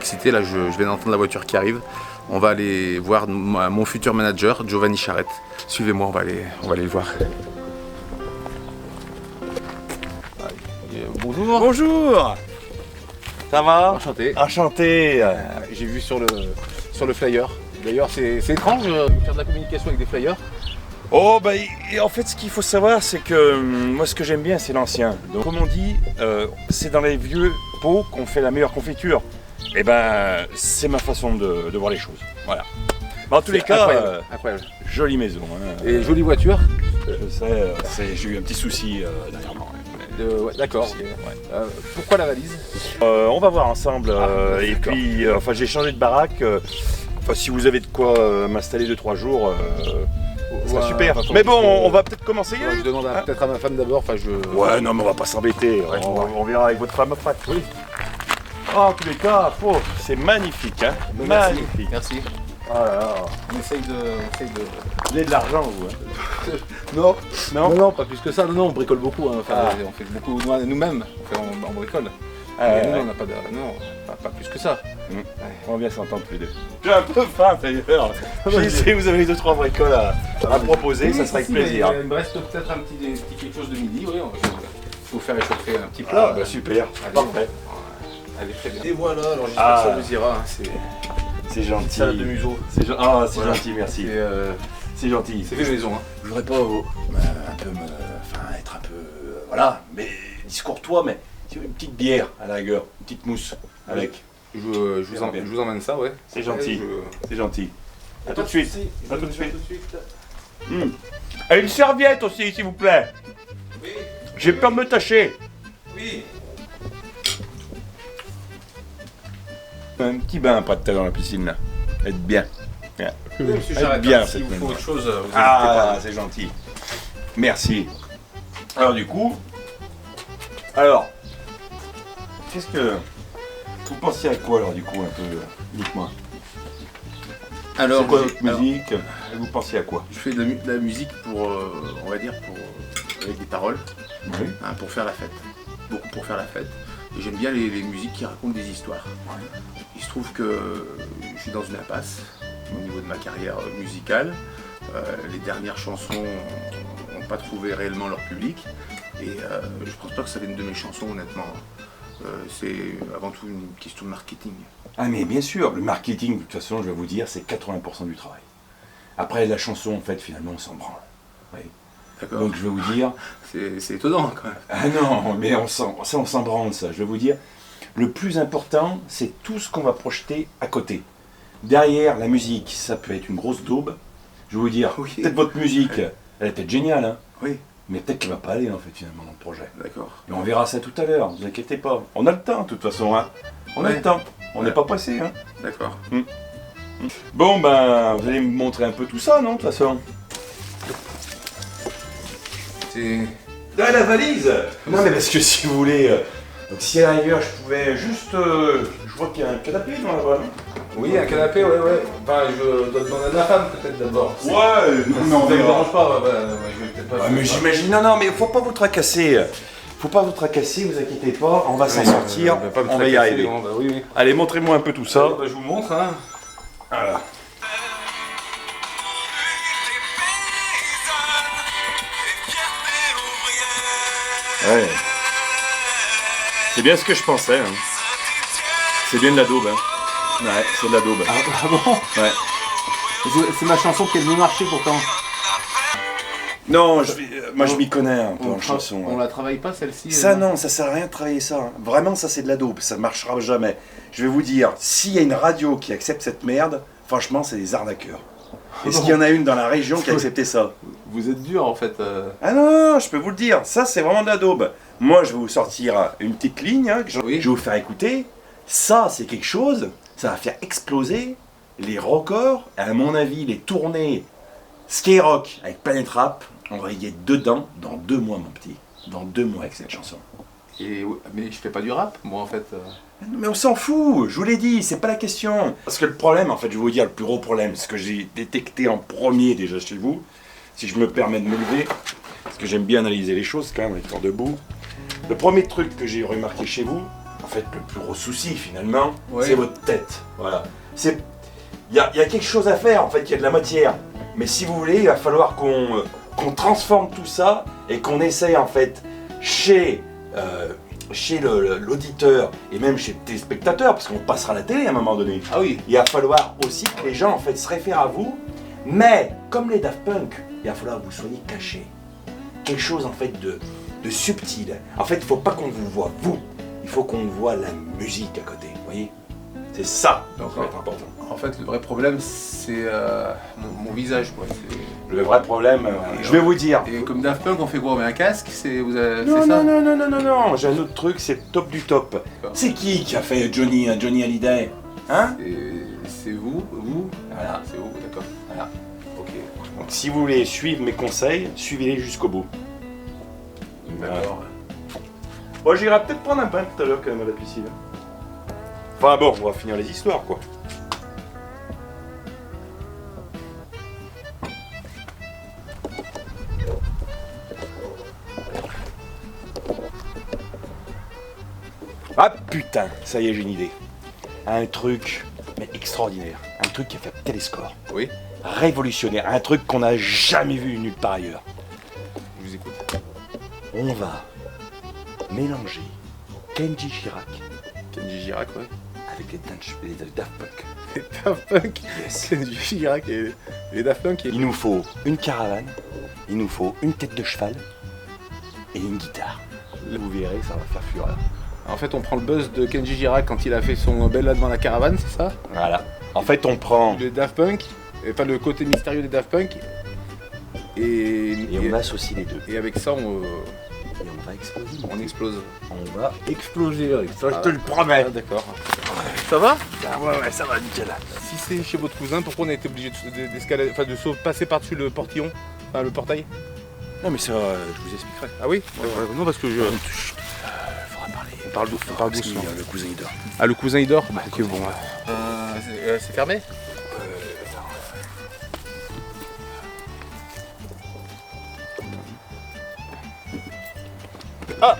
excité, là je viens d'entendre la voiture qui arrive. On va aller voir mon futur manager, Giovanni Charrette. Suivez-moi, on va aller le voir. Bonjour. Bonjour. Ça va? Enchanté. Enchanté. J'ai vu sur le flyer. D'ailleurs, c'est étrange de faire de la communication avec des flyers. Oh bah et en fait ce qu'il faut savoir c'est que moi ce que j'aime bien c'est l'ancien. Donc comme on dit, c'est dans les vieux pots qu'on fait la meilleure confiture. Et ben c'est ma façon de voir les choses. Voilà. Bah, en tous les cas, incroyable. jolie maison. Hein. Et jolie voiture. Je sais, j'ai eu un petit souci dernièrement. Ouais, d'accord. Ouais. Pourquoi la valise? On va voir ensemble. Et d'accord. puis enfin j'ai changé de baraque. Enfin si vous avez de quoi m'installer 2-3 jours. Ce serait super. Mais bon, on va peut-être commencer. Ouais, je demande peut-être à ma femme d'abord. Ouais, non, mais on va pas s'embêter. Ouais, on verra avec votre femme après. Oui. Oh, en tous les cas, c'est magnifique, hein. Merci. Magnifique. Merci. Oh là là. On essaye de... Vous avez de l'argent, vous, hein. Non, Non, non, pas plus que ça. Non, on bricole beaucoup. Hein. Enfin, Ah. on fait beaucoup nous-mêmes. On bricole. Ah, Mais ouais. nous, on n'a pas de... Non, pas plus que ça. On vient s'entendre tous les deux. J'ai un peu faim d'ailleurs. Si vous avez 2-3 bricoles à proposer, Oui, ça serait avec si, plaisir. Il me reste peut-être un petit quelque chose de midi. Oui, je vais vous faire réchauffer un petit plat. Ah, bah super. Allez. Parfait. Allez, très bien. Et voilà, alors j'espère Ah. que ça vous ira. Hein. C'est gentil. Salade de museau. C'est Voilà. gentil, merci. C'est gentil. C'est fait maison. Hein. Je voudrais pas être un peu voilà, mais discours toi, mais une petite bière à la rigueur, une petite mousse avec. Je vous emmène ça, ouais. C'est gentil. C'est gentil. À tout de suite. À tout de suite. Et une serviette aussi, s'il vous plaît. Oui, J'ai peur de me tâcher. oui. Un petit bain après de dans la piscine là. Être bien. Monsieur Elle Jarret, bien, hein, si cette vous faut maison. autre chose, vous n'hésitez Ah, pas. c'est gentil. Merci. Alors du coup, qu'est-ce que vous pensez à quoi alors du coup un peu dites-moi. Alors, C'est quoi votre musique? Vous pensez à quoi? je fais de la musique pour, on va dire, avec des paroles, Oui. hein, pour faire la fête. Beaucoup pour faire la fête. Et j'aime bien les musiques qui racontent des histoires. Il se trouve que je suis dans une impasse au niveau de ma carrière musicale. Les dernières chansons n'ont pas trouvé réellement leur public. Et je pense pas que ça vienne de mes chansons, honnêtement. C'est avant tout une question de marketing. Ah mais bien sûr, le marketing, de toute façon, je vais vous dire, c'est 80% du travail. Après la chanson, en fait, finalement, on s'en branle. Oui. D'accord. Donc je vais vous dire, C'est étonnant quand même. ah non, mais on s'en branle ça. Je vais vous dire, le plus important, c'est tout ce qu'on va projeter à côté. Derrière la musique, ça peut être une grosse daube. Je vais vous dire, Oui. peut-être votre musique, elle est peut-être géniale, hein, Oui, mais peut-être qu'elle va pas aller en fait finalement dans le projet. d'accord. Et on verra ça tout à l'heure, ne vous inquiétez pas. On a le temps de toute façon, hein. On a Ouais. le temps. On n'est Ouais. pas pressé, hein. D'accord. Bon ben, vous allez me montrer un peu tout ça, non, de toute façon. C'est... Ah, la valise. Non mais parce que si vous voulez, donc si à l'arrière je pouvais juste, je vois qu'il y a un canapé dans la bas. Oui, un canapé, ouais. Enfin, je dois demander à ma femme peut-être d'abord. Ouais, Non, ça ne me dérange pas, je vais peut-être pas... Ah, mais j'imagine, non, mais faut pas vous tracasser. Faut pas vous tracasser, vous inquiétez pas, on va s'en sortir, on va y arriver. Bon, bah oui. Allez, montrez-moi un peu tout ça. Bah, je vous montre, hein. Voilà. Ouais. C'est bien ce que je pensais. Hein. C'est bien de la daube. Hein. Ouais, c'est de la daube. Ah bon? Ouais. C'est ma chanson qui est mieux marché pourtant. Non, moi je m'y connais un peu en chanson. On hein. la travaille pas celle-ci? Ça non, ça sert à rien de travailler ça. Hein. Vraiment, ça c'est de la daube, ça marchera jamais. Je vais vous dire, s'il y a une radio qui accepte cette merde, franchement, c'est des arnaqueurs. Est-ce qu'il y en a une dans la région qui a accepté ça? Vous êtes dur en fait. Ah non, je peux vous le dire, ça c'est vraiment de la daube. Moi, je vais vous sortir une petite ligne hein, que je Oui. vais vous faire écouter. Ça, c'est quelque chose, ça va faire exploser les records. Et à mon avis, les tournées Skyrock avec Planet Rap, on va y être dedans dans 2 mois, mon petit. Dans 2 mois avec cette chanson. Mais je fais pas du rap, moi en fait. Mais on s'en fout, je vous l'ai dit, c'est pas la question. Parce que le problème, en fait, je vais vous dire, le plus gros problème, ce que j'ai détecté en premier déjà chez vous, si je me permets de me lever, parce que j'aime bien analyser les choses quand même, étant debout. Le premier truc que j'ai remarqué chez vous, En fait, le plus gros souci finalement, Ouais. c'est votre tête. Voilà. Il y a quelque chose à faire, en fait, il y a de la matière. Mais si vous voulez, il va falloir qu'on transforme tout ça et qu'on essaye en fait chez l'auditeur et même chez les téléspectateurs, parce qu'on passera à la télé à un moment donné. Ah oui. Il va falloir aussi que les gens en fait se réfèrent à vous, mais comme les Daft Punk, il va falloir que vous soyez cachés. Quelque chose en fait de subtil. En fait, il ne faut pas qu'on vous voit vous, il faut qu'on voit la musique à côté, vous voyez. C'est ça qui va être important. En fait, le vrai problème, c'est mon visage, quoi. Le vrai problème, je vais vous dire. Et comme Daft Punk, on fait quoi? On met un casque? Non, c'est non, ça? non, j'ai un autre truc, c'est le top du top. C'est qui a fait Johnny Hallyday? Hein? C'est vous? Voilà. C'est vous, d'accord. Voilà. Ok. Donc si vous voulez suivre mes conseils, suivez-les jusqu'au bout. D'accord. Bon, j'irai peut-être prendre un bain tout à l'heure quand même à la piscine. Enfin bon, on va finir les histoires quoi. Ah putain, ça y est, j'ai une idée. Un truc, mais extraordinaire. Un truc qui a fait tel score. Oui, Révolutionnaire. Un truc qu'on n'a jamais vu nulle part ailleurs. je vous écoute. On va mélanger Kenji Girac Kenji Girac, ouais. avec les Daft Punk. Les Daft Punk. Yes. Kenji Girac et les Daft Punk. Il nous faut une caravane, il nous faut une tête de cheval et une guitare. Vous verrez, ça va faire fureur. En fait, on prend le buzz de Kenji Girac quand il a fait son Bella devant la caravane, c'est ça? Voilà. En fait, on prend Les Daft Punk, enfin le côté mystérieux des Daft Punk. et on associe les deux. Et avec ça, Et on va exploser. on explose. On va exploser avec ça, Ah, je te le promets. Ah, d'accord. Ça va? Ouais, ça va nickel. Si c'est chez votre cousin, pourquoi on a été obligé d'escalader, enfin de passer par-dessus le portillon, enfin le portail? Non mais ça, je vous expliquerai. Ah oui? Non, parce que je. Faudra parler. On parle doucement. Le cousin il dort. Ah, le cousin il dort? Ok, bon. C'est fermé? Ah!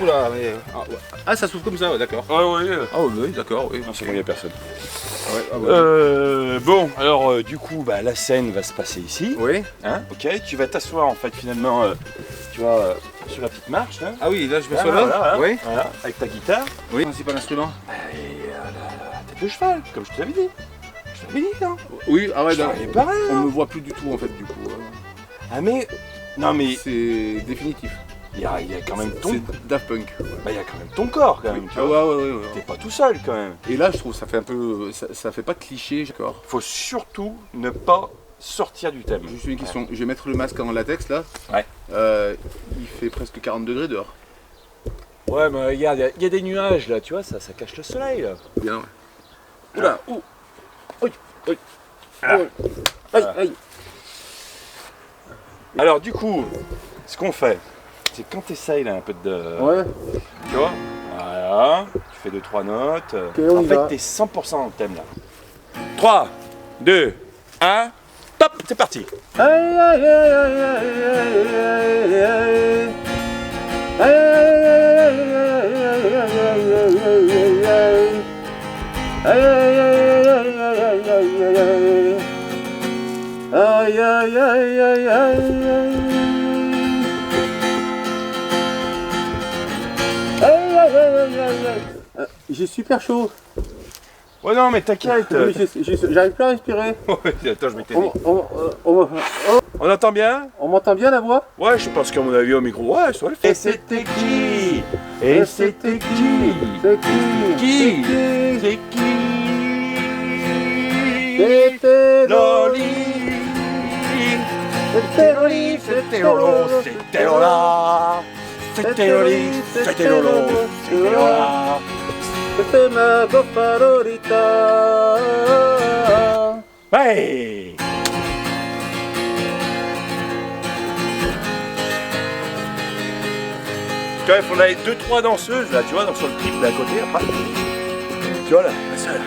Oula, mais. Ah, ça s'ouvre comme ça, ouais, d'accord. Ouais. Ah, oui, d'accord, oui. C'est bon, il n'y a personne. Ouais, ah, ouais. Bon, alors du coup, bah, la scène va se passer ici. Oui? Hein, ok, tu vas t'asseoir en fait finalement, tu vois, sur la petite marche. Hein. Ah oui, là je me Voilà, sois là? voilà, Oui? voilà, avec ta guitare. Oui. Principal instrument? Et la tête de cheval, comme je te l'avais dit. Je t'avais dit, hein. Oui, ah ouais, Je t'avais parlé, on hein. me voit plus du tout en fait, du coup. Ah mais, non mais, C'est définitif. il y a quand même ton, C'est Daft Punk. bah, il y a quand même ton corps quand même. Tu Ah vois. ouais. T'es pas tout seul quand même. Et là, je trouve ça fait un peu. Ça fait pas cliché, d'accord. Faut surtout ne pas sortir du thème. Juste une question. Je vais mettre le masque en latex là. Ouais. Il fait presque 40 degrés dehors. Ouais, mais regarde, il y a des nuages là, tu vois, ça cache le soleil là. Bien, ouais. Oula, ouh. Ah. Aïe. Alors du coup, ce qu'on fait, c'est quand tu essayes là un peu de... Ouais. Tu vois. Voilà, tu fais 2-3 notes. on En y fait, va. t'es 100% dans le thème là. 3, 2, 1, top, c'est parti. J'ai super chaud. Ouais non mais t'inquiète. J'arrive plus à respirer. Attends, je m'étais dit. On On entend bien? m'entend bien la voix? Ouais, je pense qu'à mon avis au micro, ouais, ça le fait. Et c'était qui? Et c'était qui? C'est qui? C'est qui? C'était Loli. C'était Loli, c'était Lolo, c'était Lola. C'était Loli, c'était Lolo, c'était Lola. C'était ma favorita. Ouais. Tu vois, il faut aller 2-3 danseuses là, tu vois, dans sur le clip d'à côté après. Tu vois là, la seule.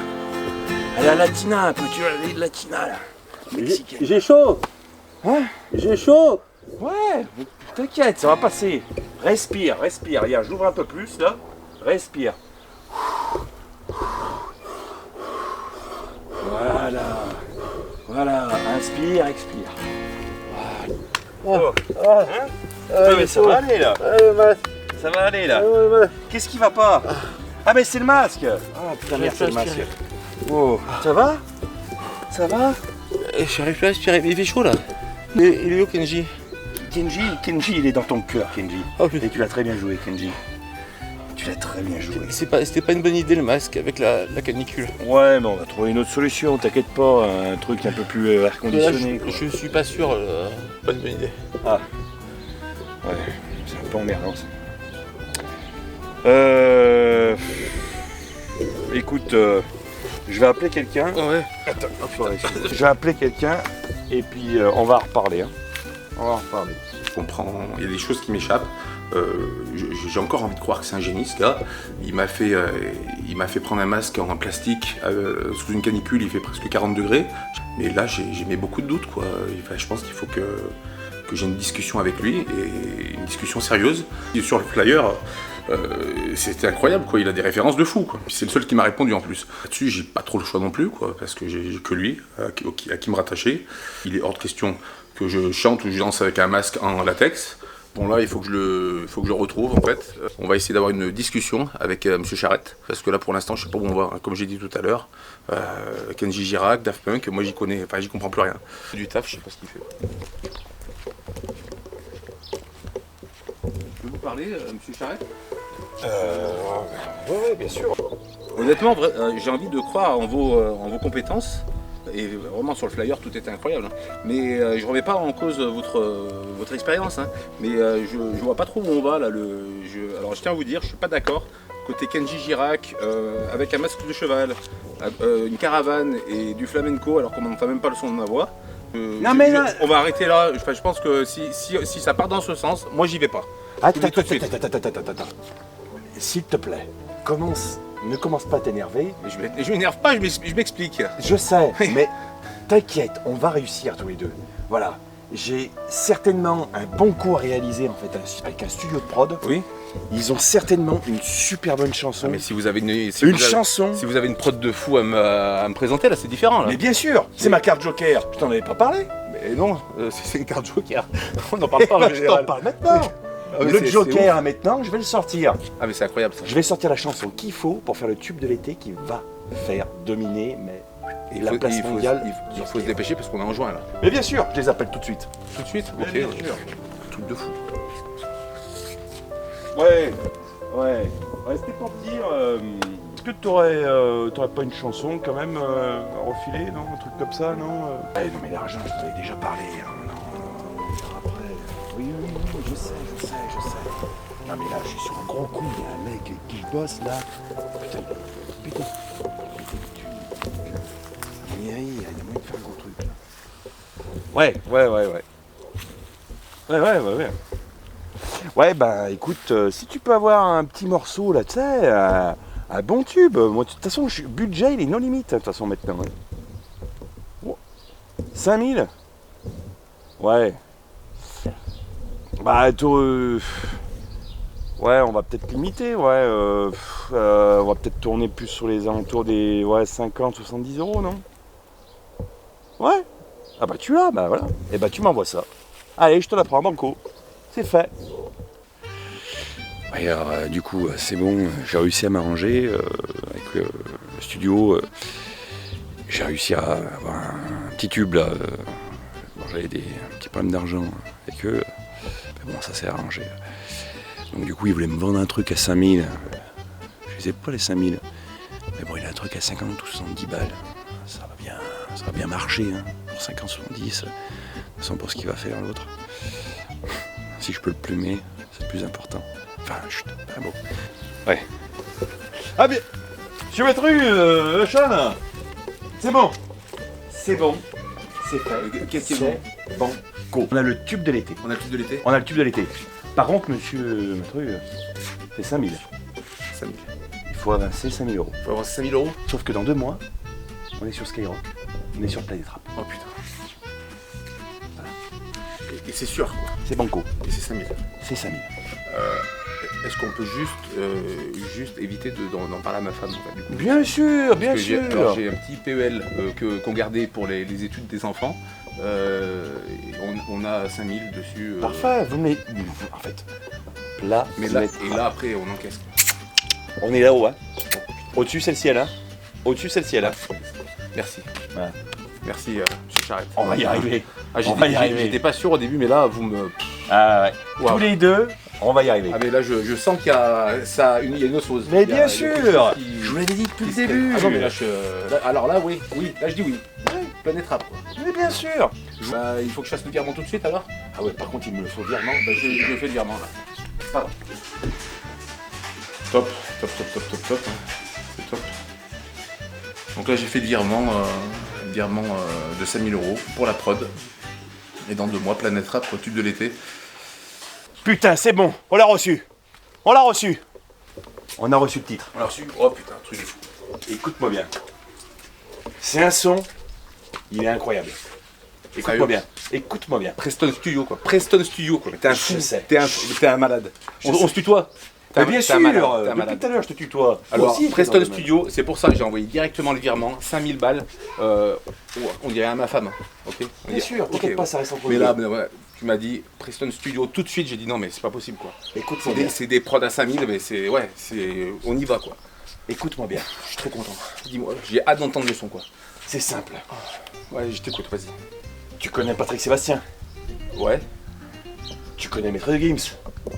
Elle a latina un peu, tu vois, la latina là. Mexicaine. J'ai chaud. Hein? J'ai chaud. Ouais, t'inquiète, ça va passer. Respire, respire. Regarde, j'ouvre un peu plus là. Respire. Inspire, expire. Oh. Hein mais ça va aller là. Ça va aller là. Qu'est-ce qui va pas? Ah mais c'est le masque. Ah putain merde, c'est le masque. Oh, ça va? Ça va? J'arrive pas à aspirer, mais il fait chaud là. Il est où Kenji? Kenji, il est dans ton cœur, Kenji. Oh, putain. Et tu l'as très bien joué, Kenji. Tu l'as très bien joué. C'était pas une bonne idée le masque avec la canicule. Ouais, mais on va trouver une autre solution, t'inquiète pas, un truc un peu plus air Là, conditionné. je suis pas sûr, pas une bonne idée. Ah. Ouais, c'est un peu emmerdant ça. Écoute, je vais appeler quelqu'un. Oh ouais. Attends, je vais appeler quelqu'un et puis on va en reparler. Hein. On va en reparler. Je comprends, il y a des choses qui m'échappent. J'ai encore envie de croire que c'est un génie ce gars. Il m'a fait prendre un masque en plastique sous une canicule, il fait presque 40 degrés. Mais là j'ai mis beaucoup de doutes quoi. Enfin, je pense qu'il faut que j'ai une discussion avec lui, et une discussion sérieuse. Et sur le flyer, c'était incroyable quoi, il a des références de fou quoi. C'est le seul qui m'a répondu en plus. Là-dessus j'ai pas trop le choix non plus quoi, parce que j'ai que lui à qui me rattacher. Il est hors de question que je chante ou je danse avec un masque en latex. Bon là il faut que je le retrouve en fait. On va essayer d'avoir une discussion avec Monsieur Charette, parce que là pour l'instant je sais pas où on va, comme j'ai dit tout à l'heure. Kenji Girac, Daft Punk, moi j'y comprends plus rien. C'est du taf, je sais pas ce qu'il fait. Je peux vous parler, Monsieur Charette? Ouais, bien sûr. Honnêtement, j'ai envie de croire en vos compétences. Et vraiment sur le flyer tout était incroyable. Hein. Mais je ne remets pas en cause votre expérience. Hein. Mais je vois pas trop où on va là. Alors je tiens à vous dire, je suis pas d'accord. Côté Kenji Girac, avec un masque de cheval, une caravane et du flamenco, alors qu'on n'entend même pas le son de ma voix. Non, mais là... On va arrêter là. Enfin, je pense que si ça part dans ce sens, moi j'y vais pas. Attends. S'il te plaît, ne commence pas à t'énerver. Je m'énerve pas, je m'explique. Je sais, Oui. mais t'inquiète, on va réussir tous les deux. Voilà, j'ai certainement un bon coup à réaliser en fait avec un studio de prod. Oui. Ils ont certainement une super bonne chanson. Mais si vous avez chanson. Si vous avez une prod de fou à me présenter, là c'est différent. Là. Mais bien sûr, c'est ma carte Joker. Je t'en avais pas parlé. Mais non, c'est une carte Joker. On n'en parle pas en Je t'en général. parle maintenant. Ah oui, Le c'est Joker maintenant, je vais le sortir. Ah mais c'est incroyable ça. Je vais sortir la chanson qu'il faut pour faire le tube de l'été qui va faire dominer la place mondiale. Il faut se dépêcher parce qu'on est en juin là. Mais bien sûr, je les appelle tout de suite. Tout de suite. Ok. Bien sûr. Truc de fou. Ouais. C'était pour te dire, est-ce que t'aurais pas une chanson quand même à refiler, non? Un truc comme ça, non? Non mais l'argent, je t'en avais déjà parlé. Hein. Non, après. Oui, je sais. Non mais là, je suis sur un gros coup. Il y a un mec avec qui je bosse là. Putain, pété du cul. Il y a moyen de faire un gros truc là. Ouais. Ouais, bah écoute, si tu peux avoir un petit morceau là, tu sais, un bon tube. Moi, de toute façon, budget, il est non limite, de toute façon, maintenant. Hein. Oh. 5000 ? Ouais. Bah, ouais, on va peut-être limiter, ouais. On va peut-être tourner plus sur les alentours des 50-70 €, non? Ouais. Ah bah tu l'as, bah voilà. Et bah tu m'envoies ça. Allez, je te la prends, banco. C'est fait. Et alors, du coup, c'est bon, j'ai réussi à m'arranger avec le studio. J'ai réussi à avoir un petit tube là. Bon, j'avais un petit problème d'argent avec eux. Mais bon, ça s'est arrangé. Donc du coup, ils voulaient me vendre un truc à 5000. Je les ai pas les 5000. Mais bon, il a un truc à 50 ou 70 balles. Ça va bien marcher, hein. Pour 50, 70. Sans pour ce qu'il va faire l'autre. Si je peux le plumer, c'est le plus important. Enfin, chut, pas bon. Ouais. Ah bien, je vais mettre Sean. C'est bon. C'est fait. Qu'est-ce qui est bon? On a le tube de l'été. On a le tube de l'été. On a le tube de l'été. Par contre, monsieur Matru, c'est 5000. 5000. Il faut avancer 5000 €. Il faut avancer 5000 €. Sauf que dans 2 mois, on est sur Skyrock. On est sur Planète Rap. Oh putain. Voilà. Et c'est sûr quoi. C'est banco. Et c'est 5000. C'est 5000. Est-ce qu'on peut juste éviter d'en parler à ma femme en fait, du coup? Bien sûr, bien Parce que sûr. j'ai un petit PEL qu'on gardait pour les études des enfants. On a 5000 dessus. Parfait, vous me les... En fait, là, Mais vous là, mettez- et là après on encaisse. on est là-haut, hein. Au-dessus, c'est le ciel, hein. Au-dessus, c'est le ciel, hein. Merci. Voilà. Merci, monsieur Charrette. On va y arriver. Ah, On va y arriver. j'étais pas sûr au début, mais là vous me. Ah ouais. Waouh. Tous les deux, on va y arriver. Ah mais là je sens qu'il y a ça, il y a une osmose. Mais Il y a- bien il y a sûr. quelque chose qui- Je vous l'avais dit depuis le qui se crée. début. Ah non mais là, alors là oui, là je dis oui. Planète rap quoi. Mais bien sûr. Bah, il faut que je fasse le virement tout de suite alors. Ah ouais, par contre, il me le faut virement. Bah, je fais le virement là. Pardon. Top, top, top, top, top, top. C'est top. Donc là j'ai fait le virement, de 5000 € pour la prod. Et dans 2 mois, Planète Rap, tube de l'été. Putain, c'est bon. On l'a reçu. On l'a reçu. On a reçu le titre. On l'a reçu. Oh putain, truc de fou. Écoute-moi bien. C'est un son. Il est incroyable. Écoute-moi Sérieux bien. Écoute-moi bien. Preston Studio quoi. Preston Studio quoi. T'es un fou. Je sais. T'es un malade. On se tutoie. Mais bien sûr. T'es un malade. Depuis tout à l'heure, je te tutoie. Alors, Moi aussi, Preston t'es dans le Studio, c'est pour ça que j'ai envoyé directement le virement, 5000 balles. On dirait à ma femme. Ok. domaine. Bien sûr. T'inquiète pas, ça reste entre Mais nous là, deux. ouais, tu m'as dit Preston Studio tout de suite, j'ai dit non, mais c'est pas possible quoi. Écoute-moi bien. C'est des prods à 5000, mais c'est. Ouais, c'est. On y va quoi. Écoute-moi bien. Je suis très content. Dis-moi, j'ai hâte d'entendre le son quoi. C'est simple. Ouais, je t'écoute, vas-y. Tu connais Patrick Sébastien. Ouais, Tu connais Maître de Gims.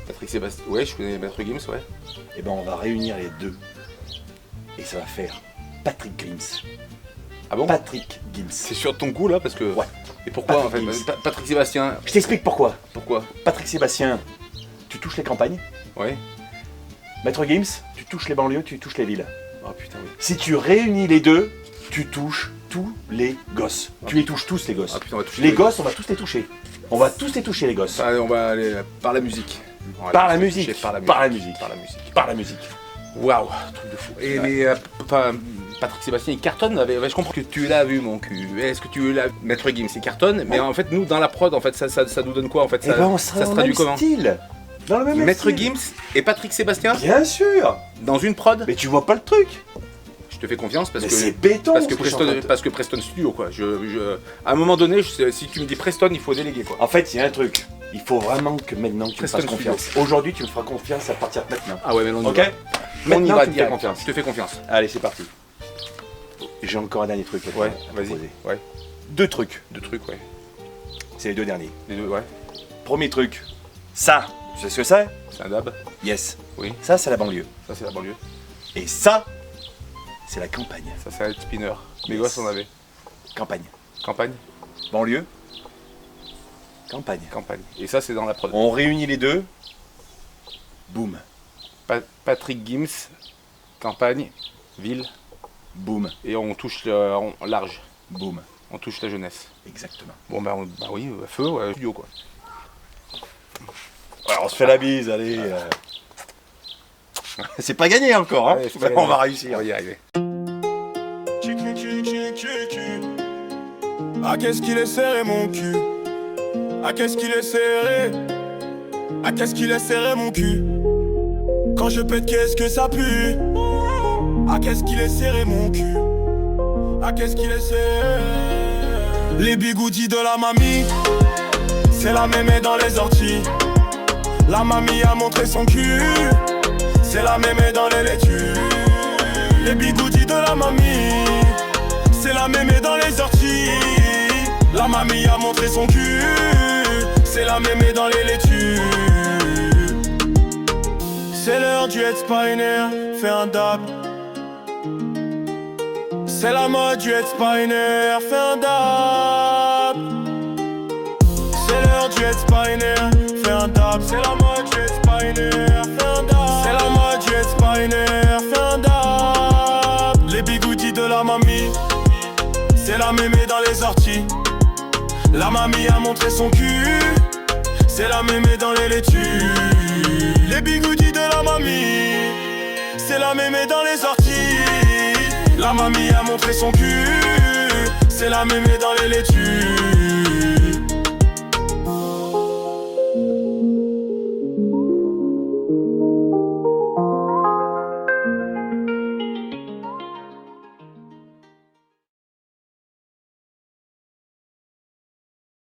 Patrick Sébastien. Ouais, je connais Maître Gims, ouais. Eh ben, on va réunir les deux. Et ça va faire Patrick Gims. Ah bon Patrick Gims. C'est sur ton goût là parce que. Ouais. Et pourquoi Patrick en fait Gims. Patrick Sébastien. Je t'explique pourquoi. Pourquoi Patrick Sébastien, tu touches les campagnes. Ouais. Maître Gims, tu touches les banlieues, tu touches les villes. Oh putain, oui. Si tu réunis les deux, tu touches tous les gosses. Tu les touches tous les gosses. Ah putain, on va toucher Les gosses, on va tous les toucher. On va tous les toucher les gosses. Allez, on va aller par la musique. On va Par aller la se musique. toucher Par la musique. Par la musique. Par la musique. Par la musique. Waouh, truc de fou. Et mais Patrick Sébastien, il cartonne. Je comprends que tu l'as vu, mon cul. Est-ce que tu l'as Maître Gims, il cartonne. Mais en fait, nous, dans la prod, en fait, ça nous donne quoi en fait Eh ben, on sera ça dans se le traduit même comment style. Dans le même Maître style. Gims et Patrick Sébastien Bien sûr. dans une prod. Mais tu vois pas le truc. Je te fais confiance parce Mais que. c'est béton. Parce que, ce que je suis en train de te- parce que Preston Studio quoi. À un moment donné, si tu me dis Preston, il faut déléguer quoi. En fait, il y a un truc. Il faut vraiment que maintenant tu me Preston fasses confiance. Aujourd'hui, tu me feras confiance à partir de maintenant. Ah ouais, mais on y Ok. va. On y Maintenant, va tu me fais direct. confiance. Je te fais confiance. Allez, c'est parti. J'ai encore un dernier truc. à te- Ouais, à te vas-y. proposer. Ouais. 2 trucs. 2 trucs, ouais. C'est les 2 derniers. Les 2, ouais. Premier truc. Ça, tu sais ce que c'est? C'est un dab. Yes. Oui. Ça, c'est la banlieue. Ça, c'est la banlieue. Et ça, c'est la campagne. Ça, c'est un spinner. Mes Yes. gosses en avaient. Campagne. Campagne. Banlieue. Campagne. Campagne. Et ça, c'est dans la prod. On réunit les deux. Boum. Patrick Gims, campagne, ville, Boum. et on touche large. Boum. On touche la jeunesse. Exactement. Bon, bah oui, feu, ouais, studio quoi. Alors, on se fait la bise, allez. C'est pas gagné encore, hein. Ouais, c'est Mais pas on va gagné. réussir. On va y arriver. Ah qu'est-ce qu'il est serré mon cul. Ah qu'est-ce qu'il est serré. Ah qu'est-ce qu'il est serré mon cul. Quand je pète qu'est-ce que ça pue. Ah qu'est-ce qu'il est serré mon cul. Ah qu'est-ce qu'il est serré. Les bigoudis de la mamie, c'est la mémé dans les orties. La mamie a montré son cul, c'est la mémé dans les laitues. Les bigoudis de la mamie, c'est la mémé dans les orties. La mamie a montré son cul, c'est la mémé dans les laitues. C'est l'heure du head spiner, fais un dab. C'est la mode du head spiner, fais un dab. C'est l'heure du head spiner, fais un dab. C'est la mode du head spiner, fais un dab. C'est la mode du head spiner, fais un dab. Les bigoudis de la mamie, c'est la mémé dans les orties. La mamie a montré son cul, c'est la mémé dans les laitues. Les bigoudis de la mamie, c'est la mémé dans les orties. La mamie a montré son cul, c'est la mémé dans les laitues.